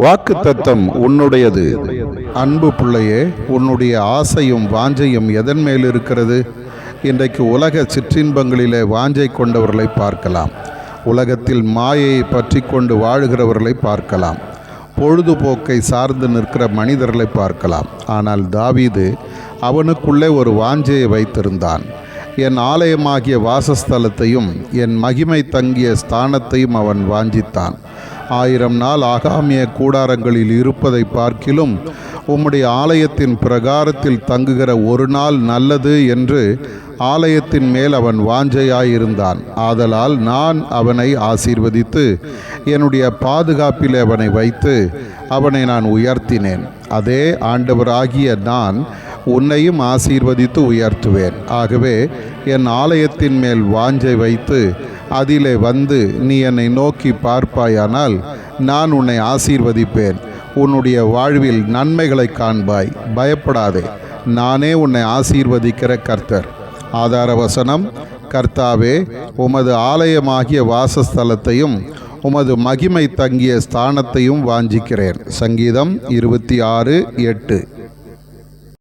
வாக்குத்தத்தம் உன்னுடையது. அன்பு பிள்ளையே, உன்னுடைய ஆசையும் வாஞ்சையும் எதன் மேல் இருக்கிறது? இன்றைக்கு உலக சிற்றின்பங்களிலே வாஞ்சை கொண்டவர்களை பார்க்கலாம். உலகத்தில் மாயையை பற்றி கொண்டு வாழுகிறவர்களை பார்க்கலாம். பொழுதுபோக்கை சார்ந்து நிற்கிற மனிதர்களை பார்க்கலாம். ஆனால் தாவீது அவனுக்குள்ளே ஒரு வாஞ்சையை வைத்திருந்தான். என் ஆலயமாகிய வாசஸ்தலத்தையும் என் மகிமை தங்கிய ஸ்தானத்தையும் அவன் வாஞ்சித்தான். 1000 நாள் ஆகாமிய கூடாரங்களில் இருப்பதை பார்க்கிலும் உம்முடைய ஆலயத்தின் பிரகாரத்தில் தங்குகிற ஒரு நாள் நல்லது என்று ஆலயத்தின் மேல் அவன் வாஞ்சையாயிருந்தான். ஆதலால் நான் அவனை ஆசீர்வதித்து என்னுடைய பாதுகாப்பில் அவனை வைத்து அவனை நான் உயர்த்தினேன். அதே ஆண்டவராகிய நான் உன்னையும் ஆசீர்வதித்து உயர்த்துவேன். ஆகவே என் ஆலயத்தின் மேல் வாஞ்சை வைத்து அதிலே வந்து நீ என்னை நோக்கி பார்ப்பாயானால் நான் உன்னை ஆசீர்வதிப்பேன். உன்னுடைய வாழ்வில் நன்மைகளை காண்பாய். பயப்படாதே, நானே உன்னை ஆசீர்வதிக்கிற கர்த்தர். ஆதார வசனம்: கர்த்தாவே, உமது ஆலயமாகிய வாசஸ்தலத்தையும் உமது மகிமை தங்கிய ஸ்தானத்தையும் வாஞ்சிக்கிறேன். சங்கீதம் 26:8.